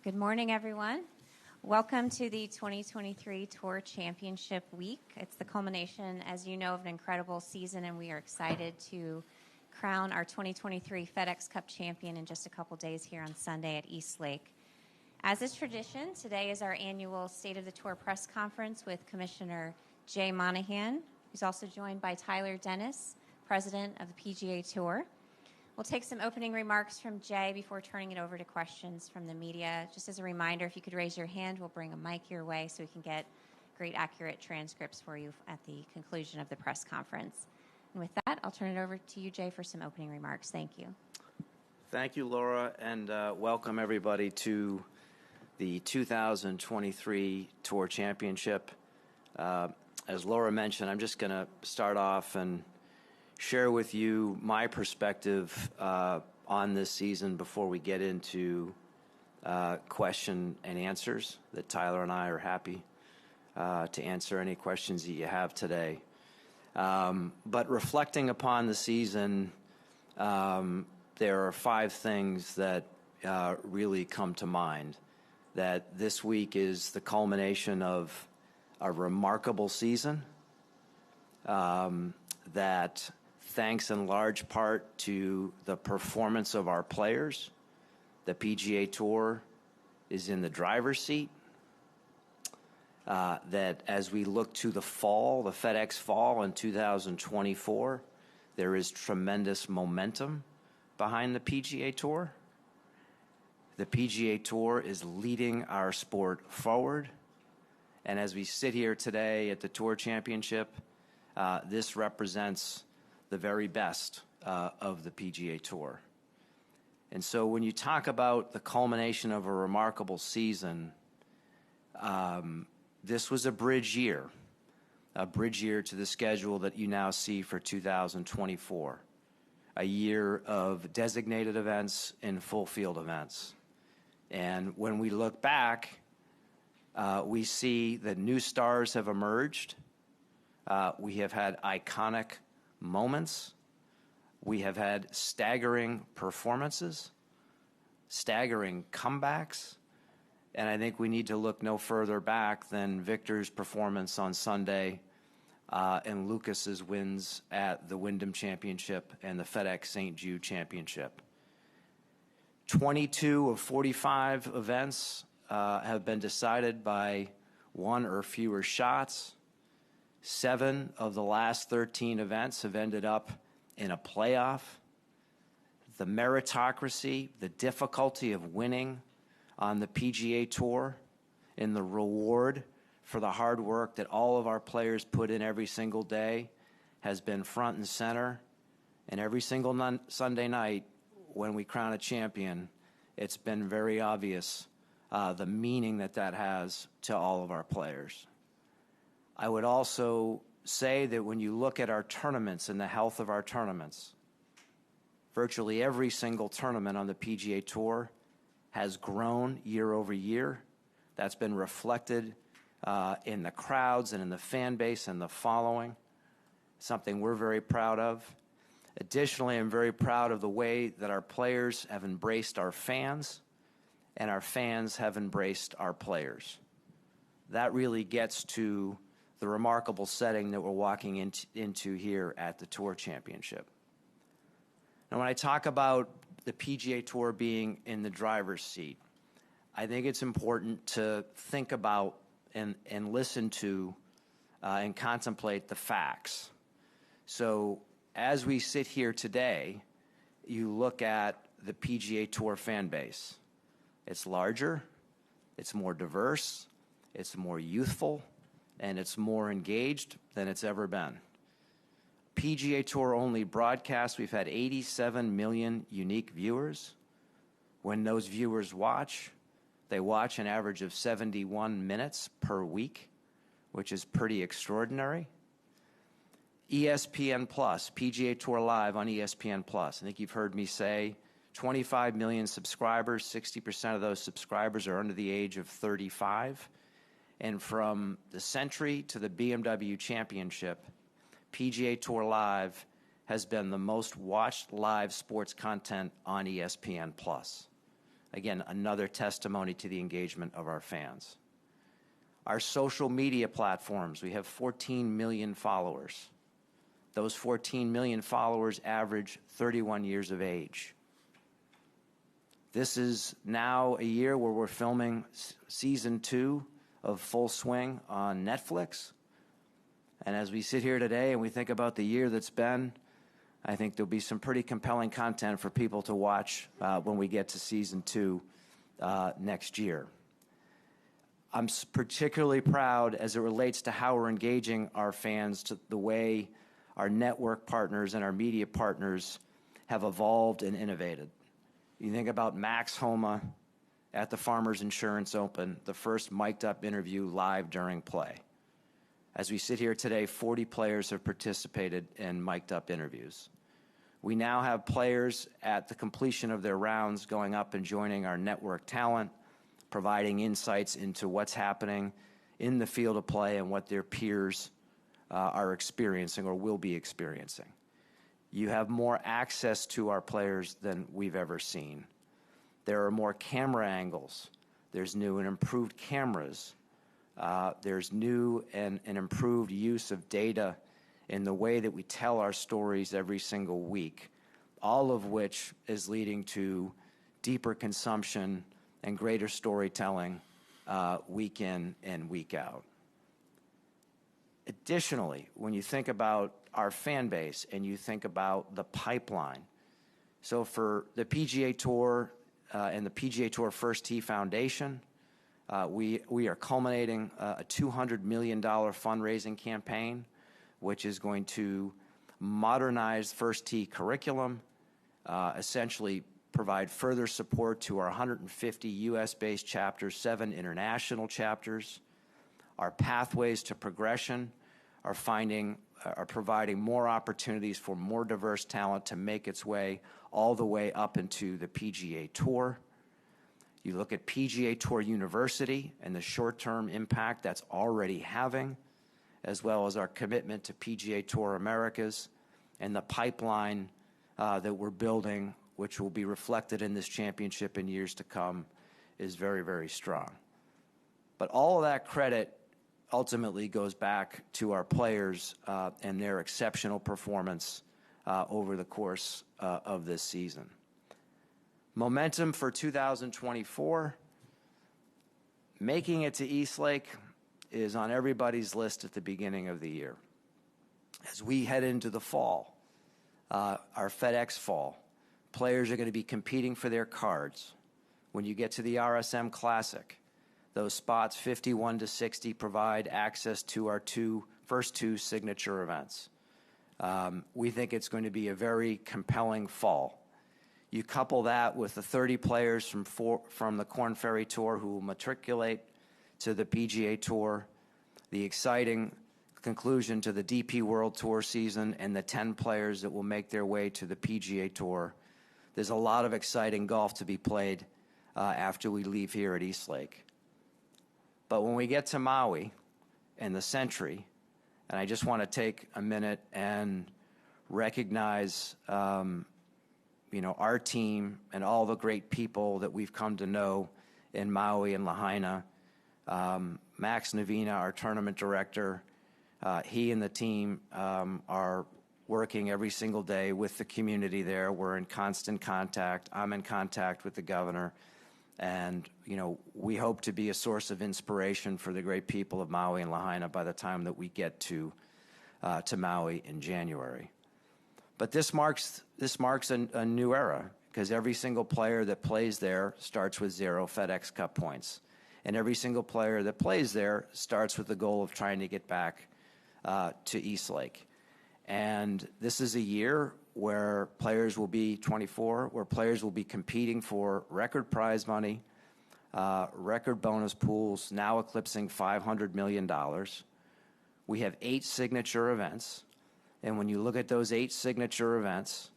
Good morning, everyone. Welcome to the 2023 Tour Championship Week. It's the culmination, as you know, of an incredible season, and we are excited to crown our 2023 FedEx Cup champion in just a couple days here on Sunday at East Lake. As is tradition, today is our annual State of the Tour press conference with Commissioner Jay Monahan, who's also joined by Tyler Dennis, President of the PGA Tour. We'll take some opening remarks from Jay before turning it over to questions from the media. Just as a reminder, if you could raise your hand, we'll bring a mic your way so we can get great, accurate transcripts for you at the conclusion of the press conference. And with that, I'll turn it over to you, Jay, for some opening remarks. Thank you. Thank you, Laura, and welcome everybody to the 2023 Tour Championship. As Laura mentioned, I'm just going to start off and share with you my perspective on this season before we get into question and answers that Tyler and I are happy to answer any questions that you have today. But reflecting upon the season, there are 5 things that really come to mind. That this week is the culmination of a remarkable season, that thanks in large part to the performance of our players, the PGA Tour is in the driver's seat. That as we look to the fall, the FedEx Fall in 2024, there is tremendous momentum behind the PGA Tour. The PGA Tour is leading our sport forward. And as we sit here today at the Tour Championship, this represents the very best of the PGA Tour. And so when you talk about the culmination of a remarkable season, this was a bridge year to the schedule that you now see for 2024, a year of designated events and full field events. And when we look back, we see that new stars have emerged. We have had iconic moments. We have had staggering performances, staggering comebacks, and I think we need to look no further back than Victor's performance on Sunday and Lucas's wins at the Wyndham Championship and the FedEx St. Jude Championship. 22 of 45 events have been decided by one or fewer shots. 7 of the last 13 events have ended up in a playoff. The meritocracy, the difficulty of winning on the PGA Tour, and the reward for the hard work that all of our players put in every single day has been front and center. And every single Sunday night when we crown a champion, it's been very obvious the meaning that has to all of our players. I would also say that when you look at our tournaments and the health of our tournaments, virtually every single tournament on the PGA Tour has grown year over year. That's been reflected in the crowds and in the fan base and the following, something we're very proud of. Additionally, I'm very proud of the way that our players have embraced our fans and our fans have embraced our players. That really gets to the remarkable setting that we're walking into here at the Tour Championship. Now, when I talk about the PGA Tour being in the driver's seat, I think it's important to think about and listen to and contemplate the facts. So as we sit here today, you look at the PGA Tour fan base. It's larger, it's more diverse, it's more youthful, and it's more engaged than it's ever been. PGA Tour only broadcast, we've had 87 million unique viewers. When those viewers watch, they watch an average of 71 minutes per week, which is pretty extraordinary. ESPN Plus, PGA Tour Live on ESPN Plus. I think you've heard me say 25 million subscribers, 60% of those subscribers are under the age of 35. And from the Century to the BMW Championship, PGA Tour Live has been the most watched live sports content on ESPN Plus. Again, another testimony to the engagement of our fans. Our social media platforms, we have 14 million followers. Those 14 million followers average 31 years of age. This is now a year where we're filming season 2 of Full Swing on Netflix. And as we sit here today and we think about the year that's been, I think there'll be some pretty compelling content for people to watch when we get to season 2 next year. I'm particularly proud as it relates to how we're engaging our fans, to the way our network partners and our media partners have evolved and innovated. You think about Max Homa at the Farmers Insurance Open, the first mic'd up interview live during play. As we sit here today, 40 players have participated in mic'd up interviews. We now have players at the completion of their rounds going up and joining our network talent, providing insights into what's happening in the field of play and what their peers are experiencing or will be experiencing. You have more access to our players than we've ever seen. There are more camera angles. There's new and improved cameras. There's new and improved use of data in the way that we tell our stories every single week, all of which is leading to deeper consumption and greater storytelling week in and week out. Additionally, when you think about our fan base and you think about the pipeline, so for the PGA Tour and the PGA Tour First Tee Foundation, we are culminating a $200 million fundraising campaign, which is going to modernize First Tee curriculum, essentially provide further support to our 150 U.S.-based chapters, 7 international chapters. Our pathways to progression are providing more opportunities for more diverse talent to make its way all the way up into the PGA Tour. You look at PGA Tour University and the short-term impact that's already having, as well as our commitment to PGA Tour Americas and the pipeline that we're building, which will be reflected in this championship in years to come, is very, very strong. But all of that credit ultimately goes back to our players and their exceptional performance over the course of this season. Momentum for 2024, making it to Eastlake is on everybody's list at the beginning of the year. As we head into the fall, our FedEx Fall, players are going to be competing for their cards. When you get to the RSM Classic, those spots 51 to 60 provide access to our first two signature events. We think it's going to be a very compelling fall. You couple that with the 30 players from the Korn Ferry Tour who will matriculate to the PGA Tour, the exciting conclusion to the DP World Tour season, and the 10 players that will make their way to the PGA Tour. There's a lot of exciting golf to be played after we leave here at Eastlake. But when we get to Maui and the Century, and I just want to take a minute and recognize our team and all the great people that we've come to know in Maui and Lahaina. Max Navina, our tournament director, he and the team are working every single day with the community there. We're in constant contact. I'm in contact with the governor. And, we hope to be a source of inspiration for the great people of Maui and Lahaina by the time that we get to Maui in January. But this marks a new era, because every single player that plays there starts with 0 FedEx Cup points. And every single player that plays there starts with the goal of trying to get back to Eastlake. And this is a year where players will be 24, where players will be competing for record prize money, record bonus pools, now eclipsing $500 million. We have 8 signature events. And when you look at those 8 signature events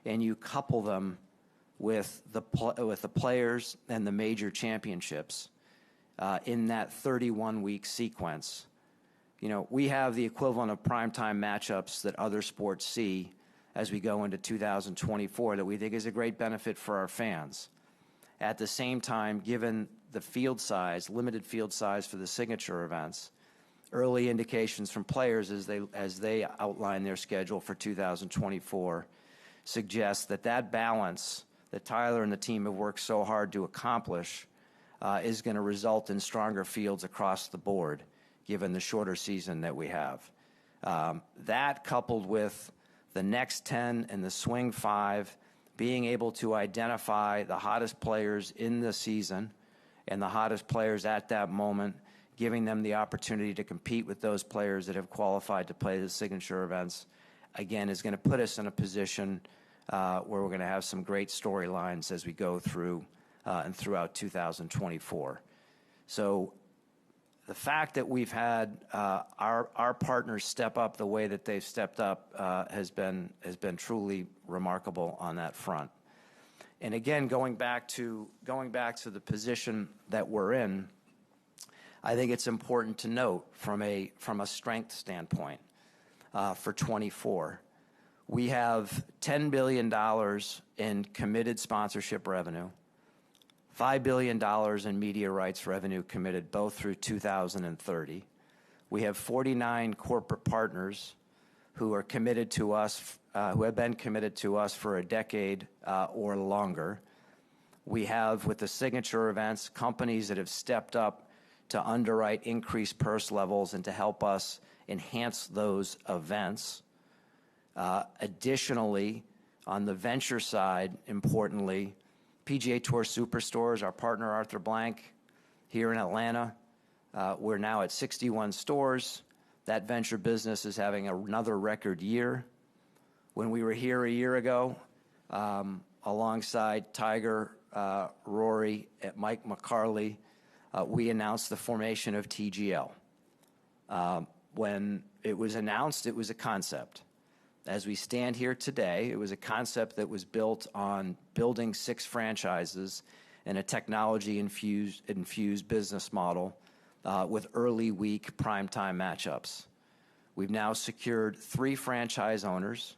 and you couple them with the players and the major championships in that 31-week sequence, we have the equivalent of primetime matchups that other sports see as we go into 2024 that we think is a great benefit for our fans. At the same time, given the field size, limited field size for the signature events, early indications from players as they outline their schedule for 2024 suggest that balance that Tyler and the team have worked so hard to accomplish is going to result in stronger fields across the board, given the shorter season that we have. That coupled with the next 10 and the swing 5, being able to identify the hottest players in the season and the hottest players at that moment, giving them the opportunity to compete with those players that have qualified to play the signature events, again, is going to put us in a position where we're going to have some great storylines as we go through and throughout 2024. So the fact that we've had our partners step up the way that they've stepped up has been truly remarkable on that front. And again, going back to the position that we're in, I think it's important to note from a strength standpoint for 24, we have $10 billion in committed sponsorship revenue, $5 billion in media rights revenue committed both through 2030. We have 49 corporate partners who are committed to us, who have been committed to us for a decade or longer. We have, with the signature events, companies that have stepped up to underwrite increased purse levels and to help us enhance those events. Additionally, on the venture side, importantly, PGA Tour Superstores, our partner Arthur Blank here in Atlanta, we're now at 61 stores. That venture business is having another record year. When we were here a year ago, alongside Tiger, Rory, and Mike McCarley, we announced the formation of TGL. When it was announced, it was a concept. As we stand here today, it was a concept that was built on building 6 franchises and a technology-infused business model with early week primetime matchups. We've now secured 3 franchise owners.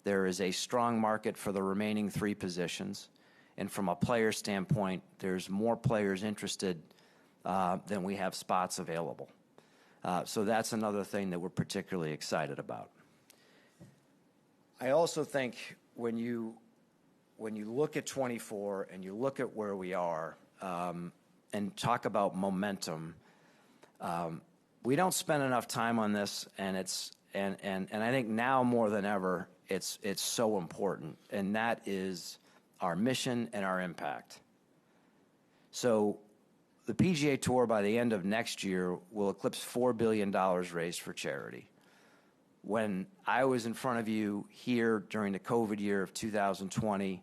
There is a strong market for the remaining 3 positions. And from a player standpoint, there's more players interested than we have spots available. So that's another thing that we're particularly excited about. I also think when you look at 24 and you look at where we are and talk about momentum, we don't spend enough time on this, and I think now more than ever it's so important, and that is our mission and our impact. So the PGA Tour by the end of next year will eclipse $4 billion raised for charity. When I was in front of you here during the COVID year of 2020,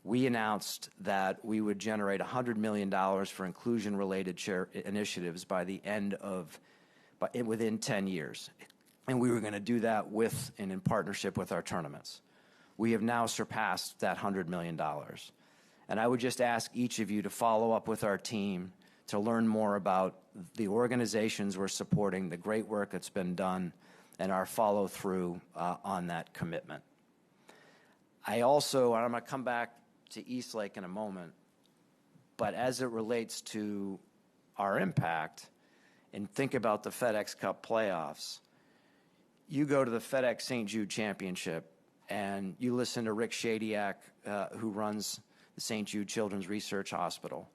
we announced that we would generate $100 million for inclusion-related initiatives within 10 years. And we were going to do that with and in partnership with our tournaments. We have now surpassed that $100 million. And I would just ask each of you to follow up with our team to learn more about the organizations we're supporting, the great work that's been done, and our follow-through on that commitment. And I'm going to come back to Eastlake in a moment, but as it relates to our impact, and think about the FedEx Cup playoffs, you go to the FedEx St. Jude Championship, and you listen to Rick Shadyac, who runs the St. Jude Children's Research Hospital.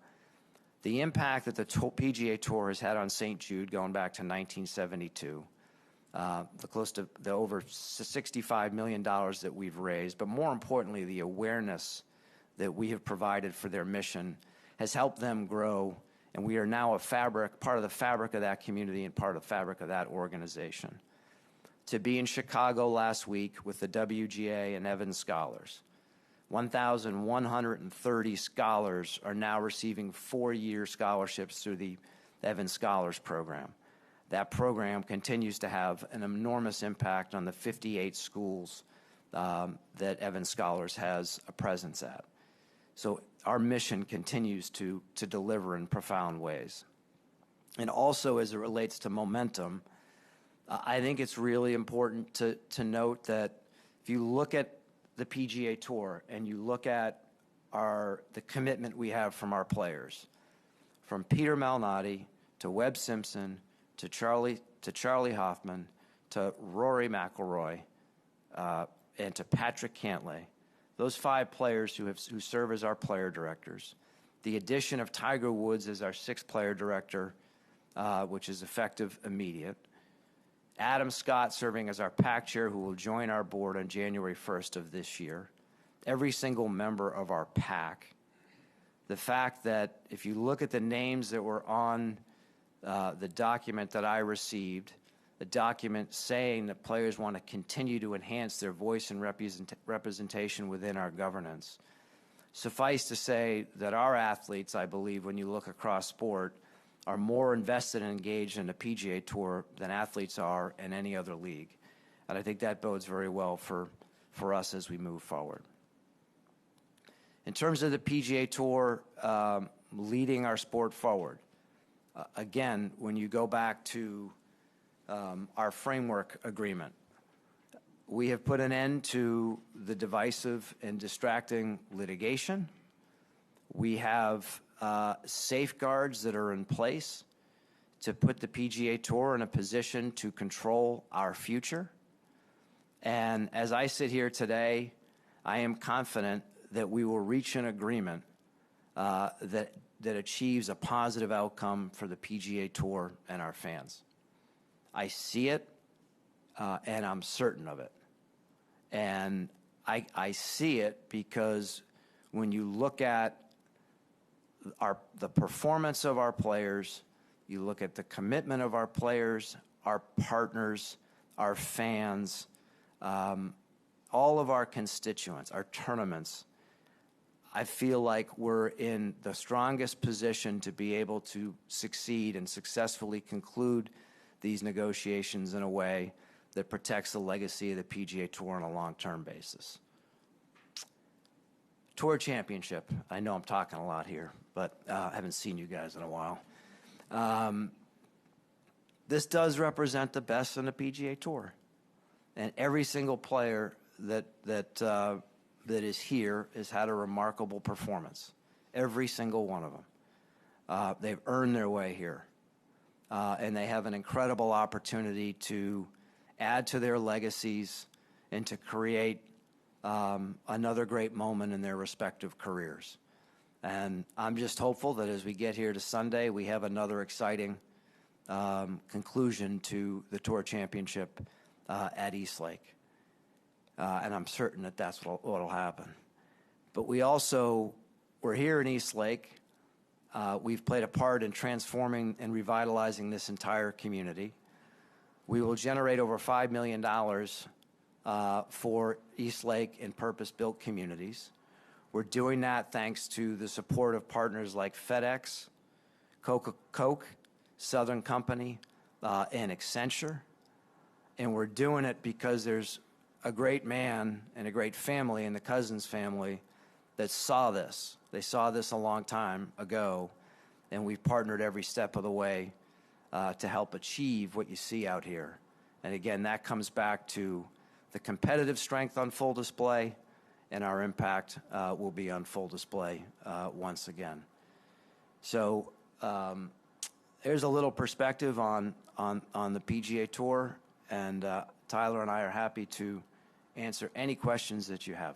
The impact that the PGA Tour has had on St. Jude going back to 1972, the over $65 million that we've raised, but more importantly, the awareness that we have provided for their mission has helped them grow, and we are now part of the fabric of that community and part of the fabric of that organization. To be in Chicago last week with the WGA and Evans Scholars, 1,130 scholars are now receiving 4-year scholarships through the Evans Scholars Program. That program continues to have an enormous impact on the 58 schools that Evans Scholars has a presence at. So our mission continues to deliver in profound ways. And also as it relates to momentum, I think it's really important to note that if you look at the PGA Tour and you look at are the commitment we have from our players, from Peter Malnati to Webb Simpson to Charlie Hoffman to Rory McIlroy and to Patrick Cantlay. Those 5 players who serve as our player directors. The addition of Tiger Woods as our 6th player director, which is effective immediate. Adam Scott serving as our PAC chair, who will join our board on January 1st of this year. Every single member of our PAC. The fact that if you look at the names that were on the document that I received, the document saying that players want to continue to enhance their voice and representation within our governance. Suffice to say that our athletes, I believe, when you look across sport, are more invested and engaged in the PGA Tour than athletes are in any other league. And I think that bodes very well for us as we move forward. In terms of the PGA Tour leading our sport forward, again, when you go back to our framework agreement, we have put an end to the divisive and distracting litigation. We have safeguards that are in place to put the PGA Tour in a position to control our future. And as I sit here today, I am confident that we will reach an agreement that achieves a positive outcome for the PGA Tour and our fans. I see it, and I'm certain of it. And I see it because when you look at the performance of our players, you look at the commitment of our players, our partners, our fans, all of our constituents, our tournaments, I feel like we're in the strongest position to be able to succeed and successfully conclude these negotiations in a way that protects the legacy of the PGA Tour on a long-term basis. Tour Championship. I know I'm talking a lot here, but I haven't seen you guys in a while. This does represent the best in the PGA Tour. And every single player that is here has had a remarkable performance. Every single one of them. They've earned their way here. And they have an incredible opportunity to add to their legacies and to create another great moment in their respective careers. And I'm just hopeful that as we get here to Sunday, we have another exciting conclusion to the Tour Championship at East Lake. And I'm certain that that's what will happen. But we're here in East Lake. We've played a part in transforming and revitalizing this entire community. We will generate over $5 million for East Lake and purpose-built communities. We're doing that thanks to the support of partners like FedEx, Coke, Southern Company, and Accenture. And we're doing it because there's a great man and a great family in the Cousins family that saw this. They saw this a long time ago, and we've partnered every step of the way to help achieve what you see out here. And again, that comes back to the competitive strength on full display, and our impact will be on full display once again. So there's a little perspective on the PGA Tour, and Tyler and I are happy to answer any questions that you have.